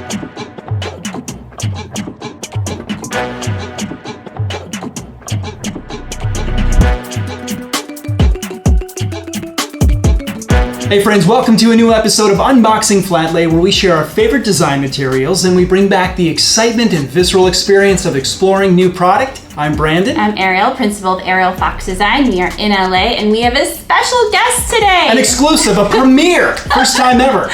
Hey friends, welcome to a new episode of Unboxing Flatlay, where we share our favorite design materials and we bring back the excitement and visceral experience of exploring new product. I'm Brandon. I'm Ariel, principal of Ariel Fox Design. We are in LA and we have a special guest today. An exclusive, a premiere, first time ever.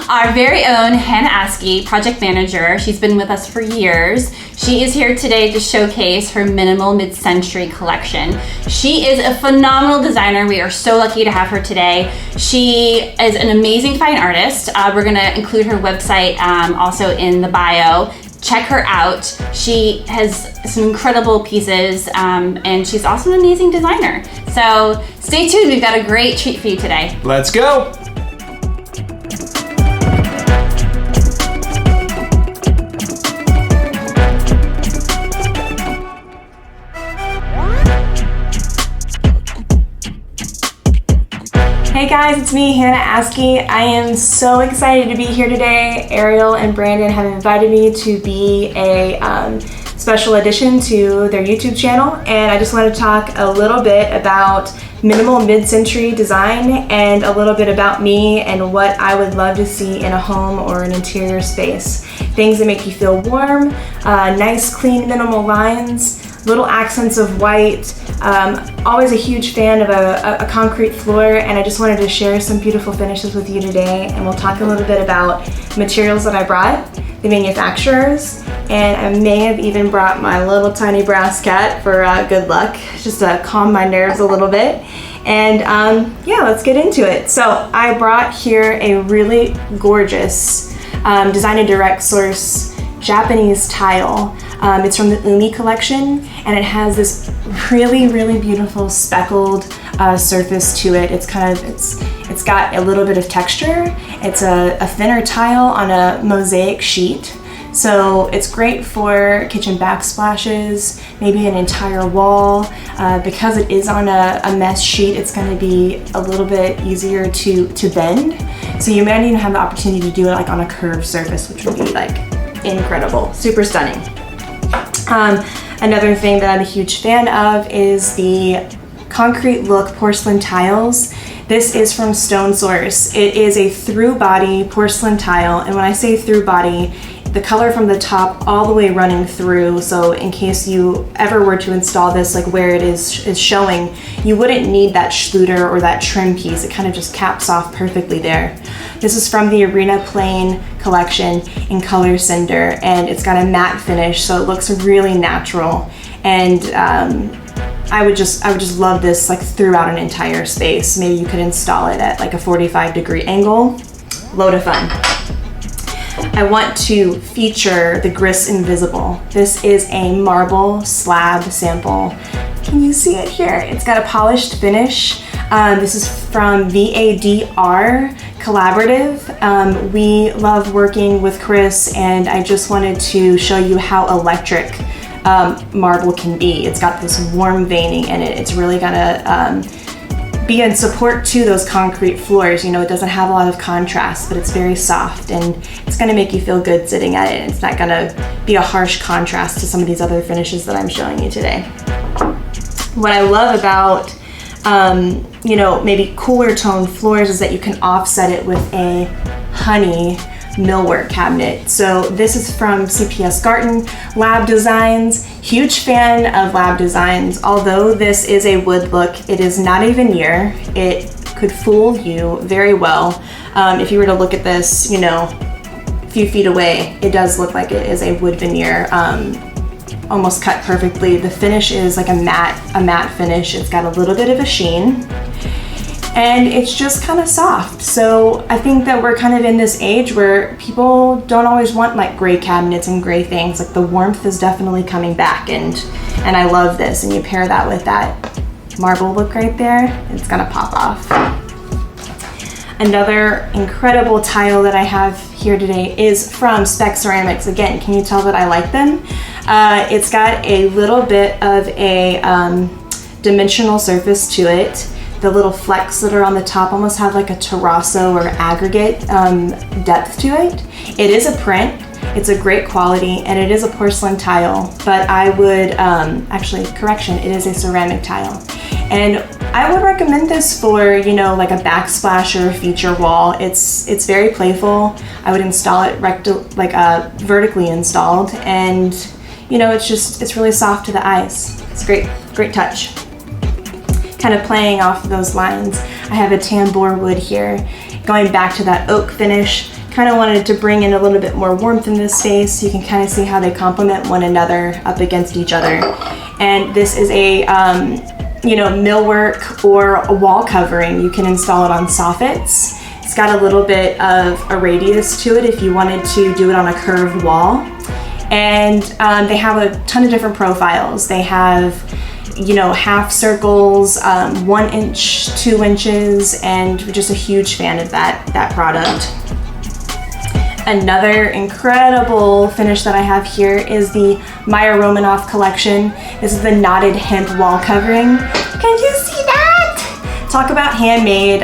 Our very own Hannah Askey, project manager. She's been with us for years. She is here today to showcase her minimal mid-century collection. She is a phenomenal designer. We are so lucky to have her today. She is an amazing fine artist. We're gonna include her website also in the bio. Check her out. She has some incredible pieces and she's also an amazing designer. So stay tuned, we've got a great treat for you today. Let's go. Hey guys, it's me, Hannah Askey. I am so excited to be here today. Ariel and Brandon have invited me to be a special addition to their YouTube channel, and I just want to talk a little bit about minimal mid-century design and a little bit about me and what I would love to see in a home or an interior space. Things that make you feel warm, nice, clean, minimal lines, little accents of white. Always a huge fan of a concrete floor, and I just wanted to share some beautiful finishes with you today, and we'll talk a little bit about materials that I brought, the manufacturers, and I may have even brought my little tiny brass cat for good luck, just to calm my nerves a little bit. And yeah, let's get into it. So I brought here a really gorgeous design and direct source Japanese tile. It's from the Umi collection, and it has this really, really beautiful speckled surface to it. It's got a little bit of texture. It's a thinner tile on a mosaic sheet. So it's great for kitchen backsplashes, maybe an entire wall. Because it is on a mesh sheet, it's gonna be a little bit easier to bend. So you might even have the opportunity to do it like on a curved surface, which would be like incredible, super stunning. Another thing that I'm a huge fan of is the concrete look porcelain tiles. This is from Stonesource. It is a through body porcelain tile, and when I say through body, the color from the top all the way running through, so in case you ever were to install this like where it is showing, you wouldn't need that Schluter or that trim piece. It kind of just caps off perfectly there. This is from the Arena Plain collection in color Cinder, and it's got a matte finish, so it looks really natural. And I would just love this like throughout an entire space. Maybe you could install it at like a 45-degree angle. Load of fun. I want to feature the Gris Invisible. This is a marble slab sample. Can you see it here? It's got a polished finish. This is from VADR Collaborative. We love working with Gris, and I just wanted to show you how electric marble can be. It's got this warm veining in it. It's really gonna be in support to those concrete floors. You know, it doesn't have a lot of contrast, but it's very soft, and it's gonna make you feel good sitting at it. It's not gonna be a harsh contrast to some of these other finishes that I'm showing you today. What I love about you know, maybe cooler tone floors is that you can offset it with a honey millwork cabinet. So this is from CPS Garten Labdesigns. Huge fan of Labdesigns. Although this is a wood look, it is not a veneer. It could fool you very well. If you were to look at this, you know, a few feet away, it does look like it is a wood veneer. Almost cut perfectly. The finish is like a matte finish. It's got a little bit of a sheen, and it's just kind of soft. So I think that we're kind of in this age where people don't always want like gray cabinets and gray things. Like the warmth is definitely coming back, and I love this. And you pair that with that marble look right there, it's gonna pop off. Another incredible tile that I have here today is from Specceramics. Again, can you tell that I like them? It's got a little bit of a dimensional surface to it. The little flecks that are on the top almost have like a terrazzo or aggregate depth to it. It is a print. It's a great quality, and it is a porcelain tile, but I would, actually, correction, it is a ceramic tile. And I would recommend this for, you know, like a backsplash or a feature wall. It's very playful. I would install it vertically installed, and you know, it's really soft to the eyes. It's a great touch. Kind of playing off of those lines, I have a Tambour wood here. Going back to that oak finish, kind of wanted to bring in a little bit more warmth in this space. So you can kind of see how they complement one another up against each other. And this is a, you know, millwork or a wall covering. You can install it on soffits. It's got a little bit of a radius to it if you wanted to do it on a curved wall. And they have a ton of different profiles. They have, you know, half circles, 1 inch, 2 inches, and just a huge fan of that product. Another incredible finish that I have here is the Mayaromanoff collection. This is the knotted hemp wall covering. Can you see that? Talk about handmade.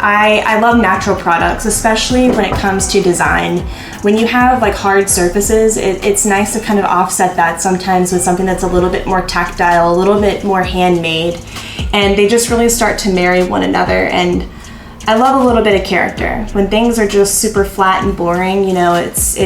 I love natural products, especially when it comes to design. When you have like hard surfaces, it's nice to kind of offset that sometimes with something that's a little bit more tactile, a little bit more handmade, and they just really start to marry one another. And I love a little bit of character. When things are just super flat and boring, you know, it's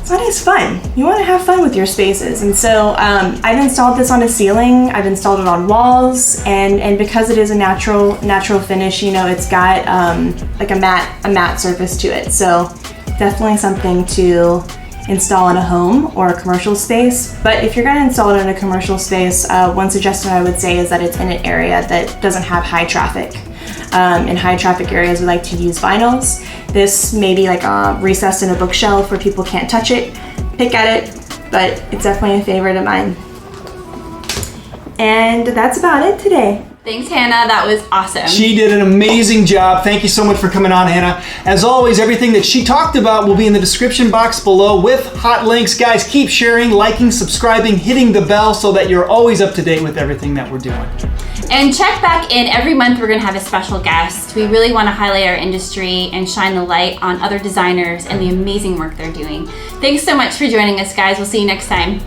not as fun. You want to have fun with your spaces. And so I've installed this on a ceiling, I've installed it on walls, and because it is a natural finish, you know, it's got like a matte surface to it. So definitely something to install in a home or a commercial space. But if you're going to install it in a commercial space, one suggestion I would say is that it's in an area that doesn't have high traffic. In high traffic areas, we like to use vinyls. This may be like recessed in a bookshelf where people can't touch it, pick at it, but it's definitely a favorite of mine. And that's about it today. Thanks, Hannah. That was awesome. She did an amazing job. Thank you so much for coming on, Hannah. As always, everything that she talked about will be in the description box below with hot links. Guys, keep sharing, liking, subscribing, hitting the bell so that you're always up to date with everything that we're doing. And check back in every month. We're going to have a special guest. We really want to highlight our industry and shine the light on other designers and the amazing work they're doing. Thanks so much for joining us, guys. We'll see you next time.